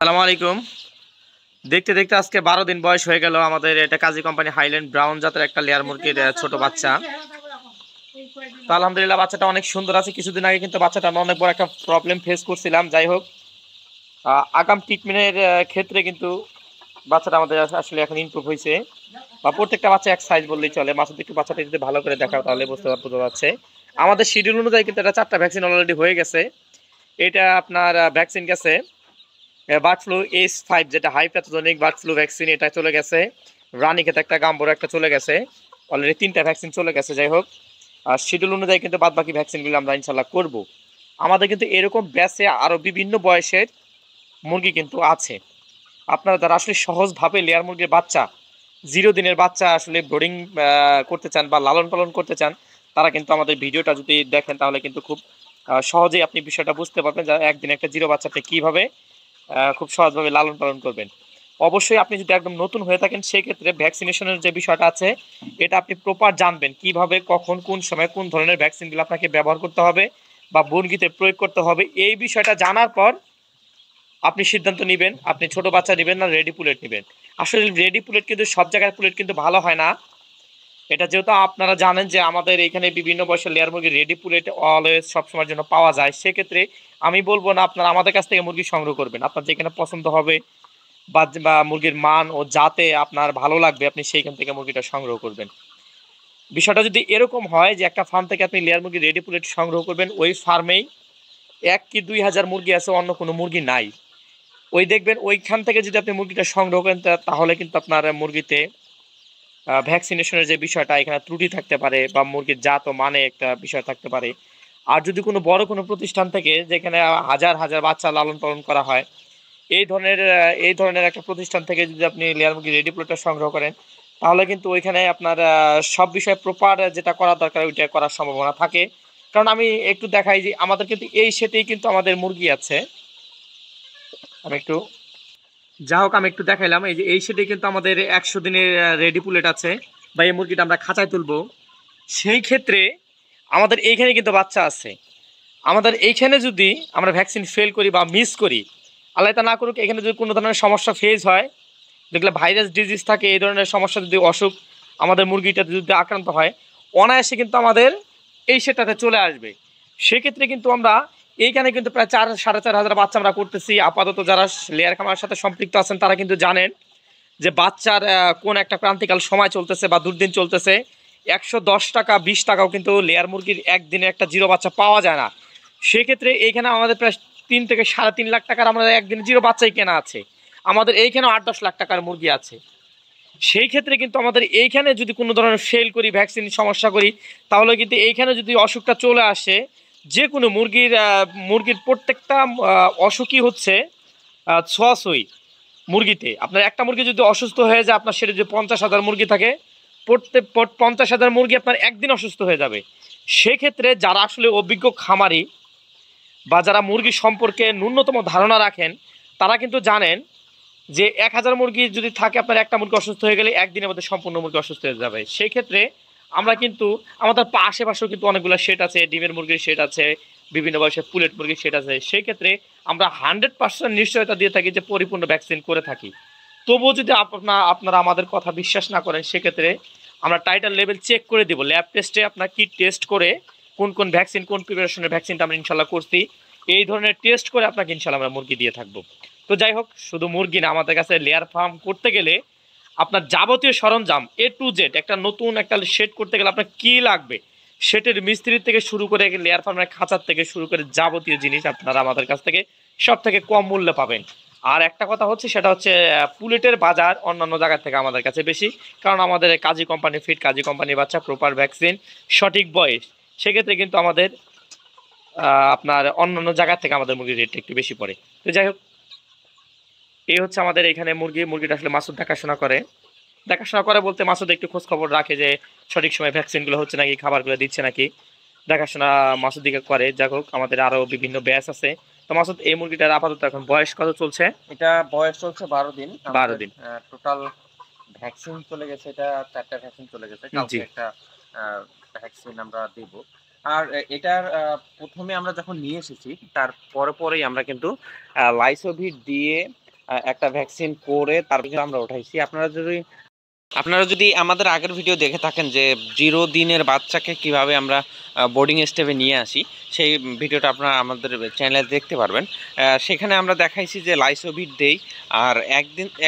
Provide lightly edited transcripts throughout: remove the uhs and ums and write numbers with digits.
আসসালামু আলাইকুম। দেখতে দেখতে আজকে 12 দিন বয়স হয়ে গেল আমাদের এটা কাজী কোম্পানি হাইল্যান্ড ব্রাউন জাতের একটা লেয়ার মুরগির ছোট বাচ্চা। তো আলহামদুলিল্লাহ বাচ্চাটা অনেক সুন্দর আছে। কিছুদিন আগে কিন্তু বাচ্চাটা আমরা অনেক বড় একটা প্রবলেম ফেস করছিলাম। যাই হোক, আগাম ট্রিটমেন্টের ক্ষেত্রে কিন্তু বাচ্চাটা আমাদের আসলে এখন ইমপ্রুভ হয়েছে, বা প্রত্যেকটা বাচ্চা এক সাইজ বললেই চলে। মাসুদ একটু বাচ্চাটা যদি ভালো করে দেখাও তাহলে বোঝা যাচ্ছে। আমাদের শিডিউল অনুযায়ী কিন্তু এটা 4টা ভ্যাকসিন অলরেডি হয়ে গেছে। এটা আপনার ভ্যাকসিন গেছে বার্ড ফ্লু H5, যেটা high pathogenic bird flu vaccine, এটা চলে গেছে। রানীক্ষেত একটা, গাম্বুরা একটা চলে গেছে। অলরেডি 3টা ভ্যাকসিন চলে গেছে। যাই হোক, আর শিডিউল অনুযায়ী কিন্তু বাদ বাকি ভ্যাকসিনগুলো আমরা ইনশাল্লাহ করব। আমাদের কিন্তু এরকম ব্যাচে আরও বিভিন্ন বয়সের মুরগি কিন্তু আছে। আপনারা যারা আসলে সহজভাবে লেয়ার মুরগির বাচ্চা, 0 দিনের বাচ্চা আসলে ব্রিডিং করতে চান বা লালন পালন করতে চান, তারা কিন্তু আমাদের ভিডিওটা যদি দেখেন তাহলে কিন্তু খুব সহজেই আপনি বিষয়টা বুঝতে পারবেন যে একদিন একটা জিরো বাচ্চাকে কীভাবে খুব সহজভাবে লালন পালন করবেন। অবশ্যই আপনি যদি একদম নতুন হয়ে থাকেন সেক্ষেত্রে ভ্যাকসিনেশনের যে বিষয়টা আছে এটা আপনি প্রপার জানবেন, কিভাবে কখন কোন সময় কোন ধরনের ভ্যাকসিনগুলো আপনাকে ব্যবহার করতে হবে বা মুরগিতে প্রয়োগ করতে হবে। এই বিষয়টা জানার পর আপনি সিদ্ধান্ত নেবেন আপনি ছোট বাচ্চা নেবেন না রেডি পুলেট নেবেন। আসলে রেডি পুলেট কিন্তু সব জায়গায় পুলেট কিন্তু ভালো হয় না। এটা যেহেতু আপনারা জানেন যে আমাদের এখানে বিভিন্ন বয়সের লেয়ার মুরগি রেডি পুলেট অলওয়েজ সবসময়ের জন্য পাওয়া যায়, সেক্ষেত্রে আমি বলবো না আপনারা আমাদের কাছ থেকে মুরগি সংগ্রহ করবেন। আপনার যেখানে পছন্দ হবে বা মুরগির মান ও জাতে আপনার ভালো লাগবে আপনি সেইখান থেকে মুরগিটা সংগ্রহ করবেন। বিষয়টা যদি এরকম হয় যে একটা ফার্ম থেকে আপনি লেয়ার মুরগি রেডি পুলেট সংগ্রহ করবেন, ওই ফার্মেই 1 কি 2 হাজার মুরগি আছে, অন্য কোনো মুরগি নাই, ওই দেখবেন ওইখান থেকে যদি আপনি মুরগিটা সংগ্রহ করেন তাহলে কিন্তু আপনার মুরগিতে ভ্যাকসিনেশনের যে বিষয়টা এখানে ত্রুটি থাকতে পারে বা মুরগির জাত ও মানে একটা বিষয় থাকতে পারে। আর যদি কোনো বড় কোনো প্রতিষ্ঠান থেকে যেখানে হাজার হাজার বাচ্চা লালন পালন করা হয়, এই ধরনের একটা প্রতিষ্ঠান থেকে যদি আপনি লেয়ার মুরগি রেডি প্লটটা সংগ্রহ করেন তাহলে কিন্তু ওইখানে আপনার সব বিষয়ে প্রপার যেটা করা দরকার ওইটা করার সম্ভাবনা থাকে। কারণ আমি একটু দেখাই যে আমাদের কিন্তু এই সেটেই কিন্তু আমাদের মুরগি আছে। আমি একটু যা হোক আমি একটু দেখাইলাম, এই যে এই সেটে কিন্তু আমাদের 100 দিনের রেডি পুলেট আছে বা এই মুরগিটা আমরা খাঁচায় তুলবো। সেই ক্ষেত্রে আমাদের এইখানে কিন্তু বাচ্চা আছে। আমাদের এইখানে যদি আমরা ভ্যাকসিন ফেল করি বা মিস করি, আল্লাহ তা না করুক, এখানে যদি কোনো ধরনের সমস্যা ফেস হয়, দেখলে ভাইরাস ডিজিজ থাকে, এই ধরনের সমস্যা যদি অসুখ আমাদের মুরগিটাতে যদি আক্রান্ত হয়, অনায়াসে কিন্তু আমাদের এই সেটাতে চলে আসবে। সেক্ষেত্রে কিন্তু আমরা এইখানে কিন্তু প্রায় 4-4.5 হাজার বাচ্চা আমরা করতেছি। আপাতত যারা লেয়ার খামারের সাথে সম্পৃক্ত আছেন তারা কিন্তু জানেন যে বাচ্চার কোন একটা ক্রান্তিকাল সময় চলতেছে বা দুর্দিন চলতেছে। 110 টাকা 20 টাকাও কিন্তু লেয়ার মুরগির একদিনে একটা জিরো বাচ্চা পাওয়া যায় না। সেক্ষেত্রে এইখানে আমাদের প্রায় 3 থেকে 3.5 লাখ টাকার আমরা একদিনে জিরো বাচ্চাই কেনা আছে। আমাদের এইখানেও 8-10 লাখ টাকার মুরগি আছে। সেই ক্ষেত্রে কিন্তু আমাদের এইখানে যদি কোনো ধরনের ফেল করি, ভ্যাকসিন সমস্যা করি, তাহলে কিন্তু এইখানে যদি অসুখটা চলে আসে, যে কোনো মুরগির প্রত্যেকটা অসুখই হচ্ছে ছোঁয়াছুঁই। মুরগিতে আপনার একটা মুরগি যদি অসুস্থ হয়ে যায়, আপনার সেটা যদি 50,000 মুরগি থাকে, প্রত্যেক 50,000 মুরগি আপনার একদিন অসুস্থ হয়ে যাবে। সেক্ষেত্রে যারা আসলে অভিজ্ঞ খামারি বা যারা মুরগি সম্পর্কে ন্যূনতম ধারণা রাখেন তারা কিন্তু জানেন যে 1,000 মুরগি যদি থাকে, আপনার একটা মুরগি অসুস্থ হয়ে গেলে একদিনের মধ্যে সম্পূর্ণ মুরগি অসুস্থ হয়ে যাবে। সেই ক্ষেত্রে আমরা কিন্তু আমাদের আশেপাশেও কিন্তু অনেকগুলো শেড আছে, ডিমের মুরগির শেড আছে, বিভিন্ন বয়সের পুলেট মুরগির শেড আছে। সেই ক্ষেত্রে আমরা 100% নিশ্চয়তা দিয়ে থাকি যে পরিপূর্ণ ভ্যাকসিন করে থাকি। তবুও যদি আপনারা আমাদের কথা বিশ্বাস না করেন, সেক্ষেত্রে আমরা টাইটার লেভেল চেক করে দেবো ল্যাব টেস্টে। আপনার কি টেস্ট করে কোন কোন ভ্যাকসিন, কোন প্রিপারেশনের ভ্যাকসিনটা আমরা ইনশাল্লাহ করছি, এই ধরনের টেস্ট করে আপনাকে ইনশাল্লাহ আমরা মুরগি দিয়ে থাকবো। তো যাই হোক, শুধু মুরগি না, আমাদের কাছে লেয়ার ফার্ম করতে গেলে আপনার যাবতীয় সরঞ্জাম A to Z, একটা নতুন একটা শেড করতে গেলে আপনার কী লাগবে, সেটের মিস্ত্রি থেকে শুরু করে লেয়ার ফার্মের খাঁচার থেকে শুরু করে যাবতীয় জিনিস আপনারা আমাদের কাছ থেকে সব থেকে কম মূল্যে পাবেন। আর একটা কথা হচ্ছে, সেটা হচ্ছে পুলেটের বাজার অন্যান্য জায়গার থেকে আমাদের কাছে বেশি, কারণ আমাদের কাজী কোম্পানি ফিড, কাজী কোম্পানির বাচ্চা, প্রপার ভ্যাকসিন, সঠিক বয়স। সেক্ষেত্রে কিন্তু আমাদের আপনার অন্যান্য জায়গার থেকে আমাদের মুরগির রেটটা একটু বেশি পড়ে। তো যাই হোক, এই হচ্ছে আমাদের এখানে মুরগিটা আসলে মাসুদ দেখাশোনা করে বলতে মাসুদ একটু খোঁজ খবর রাখে যে সঠিক সময় ভ্যাকসিনগুলো হচ্ছে নাকি, খাবারগুলো দিচ্ছে নাকি, দেখাশোনা মাসুদ দিকে করে। যাই হোক, আমাদের আরও বিভিন্ন ব্যাচ আছে। তো মাসুদ, এই মুরগিটার আপাতত এখন বয়স কত চলছে? এটা বয়স চলছে 12 দিন। 12 দিন। টোটাল ভ্যাকসিন চলে গেছে, এটা 4টা ভ্যাকসিন চলে গেছে, কালকে জি। একটা ভ্যাকসিন আমরা দেব। আর এটার প্রথমে আমরা যখন নিয়ে এসেছি তার পরেই আমরা কিন্তু লাইসোভিট দিয়ে একটা ভ্যাকসিন করে তারপরে আমরা উঠাইছি। আপনারা যদি আমাদের আগের ভিডিও দেখে থাকেন যে 0 দিনের বাচ্চাকে কিভাবে আমরা বোর্ডিং স্টেপে নিয়ে আসি, সেই ভিডিওটা আপনারা আমাদের চ্যানেলে দেখতে পারবেন। সেখানে আমরা দেখাইছি যে লাইসোভিট দেই, আর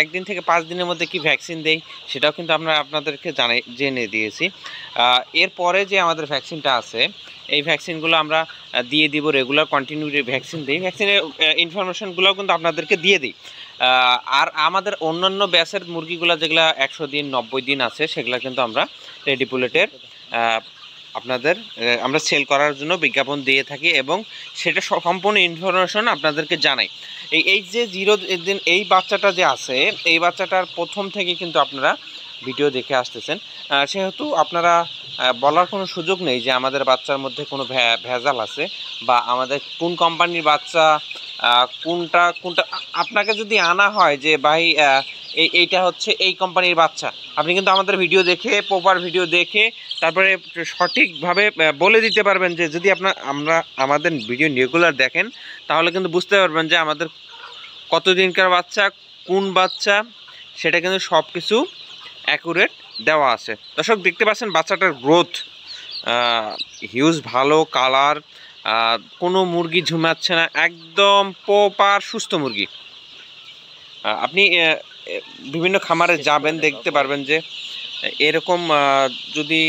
একদিন থেকে 5 দিনের মধ্যে কি ভ্যাকসিন দেই সেটাও কিন্তু আমরা আপনাদেরকে জেনে দিয়েছি। এরপরে যে আমাদের ভ্যাকসিনটা আছে, এই ভ্যাকসিনগুলো আমরা দিয়ে দিব, রেগুলার কন্টিনিউ ভ্যাকসিন দিই। ভ্যাকসিনের ইনফরমেশনগুলোও কিন্তু আপনাদেরকে দিয়ে দিই। আর আমাদের অন্যান্য ব্যাচের মুরগিগুলো যেগুলো 100 দিন 90 দিন আছে, সেগুলো কিন্তু আমরা রেডি পুলেটের আপনাদের আমরা সেল করার জন্য বিজ্ঞাপন দিয়ে থাকি এবং সেটা সম্পূর্ণ ইনফরমেশন আপনাদেরকে জানাই। এই যে 0 দিন এই বাচ্চাটা যে আছে, এই বাচ্চাটার প্রথম থেকে কিন্তু আপনারা ভিডিও দেখে আসতেছেন, সেহেতু আপনারা বলার কোনো সুযোগ নেই যে আমাদের বাচ্চার মধ্যে কোনো ভেজাল আছে বা আমাদের কোন কোম্পানির বাচ্চা কোনটা আপনাকে যদি আনা হয় যে ভাই এইটা হচ্ছে এই কোম্পানির বাচ্চা, আপনি কিন্তু আমাদের ভিডিও দেখে, প্রপার ভিডিও দেখে তারপরে সঠিকভাবে বলে দিতে পারবেন। যে যদি আমাদের ভিডিও রেগুলার দেখেন তাহলে কিন্তু বুঝতে পারবেন যে আমাদের কত দিনকার বাচ্চা, কোন বাচ্চা, সেটা কিন্তু সব কিছু অ্যাকুরেট দেওয়া আছে। দর্শক দেখতে পাচ্ছেন বাচ্চাটার গ্রোথ হিউজ, ভালো কালার, কোনো মুরগি ঝুমাচ্ছে না, একদম প্রপার সুস্থ মুরগি। আপনি বিভিন্ন খামারে যাবেন, দেখতে পারবেন যে এরকম যদি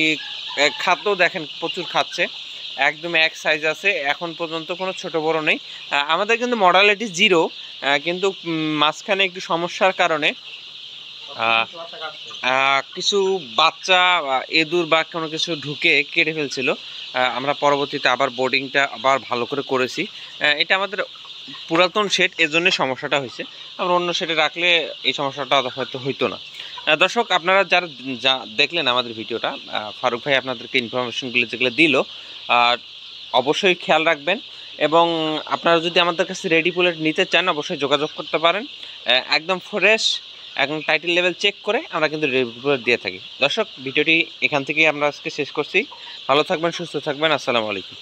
খাদ্য দেখেন প্রচুর খাচ্ছে, একদম এক সাইজ আছে, এখন পর্যন্ত কোনো ছোট বড় নেই। আমাদের কিন্তু মর্টালিটি 0, কিন্তু মাঝখানে একটু সমস্যার কারণে কিছু বাচ্চা এঁদুর বা কোনো কিছু ঢুকে কেটে ফেলছিল। আমরা পরবর্তীতে আবার বোর্ডিংটা আবার ভালো করে করেছি। এটা আমাদের পুরাতন শেড, এর জন্য সমস্যাটা হয়েছে। আমরা অন্য শেডে রাখলে এই সমস্যাটা হয়তো হইতো না। দর্শক আপনারা যা দেখলেন আমাদের ভিডিওটা, ফারুক ভাই আপনাদেরকে ইনফরমেশনগুলো যেগুলো দিল অবশ্যই খেয়াল রাখবেন। এবং আপনারা যদি আমাদের কাছে রেডি পুলেট নিতে চান অবশ্যই যোগাযোগ করতে পারেন। একদম ফ্রেশ, একদম টাইটেল লেভেল চেক করে আমরা কিন্তু রেডি পুলেট দিয়ে থাকি। দর্শক ভিডিওটি এখান থেকেই আমরা আজকে শেষ করছি। ভালো থাকবেন, সুস্থ থাকবেন, আসসালামু আলাইকুম।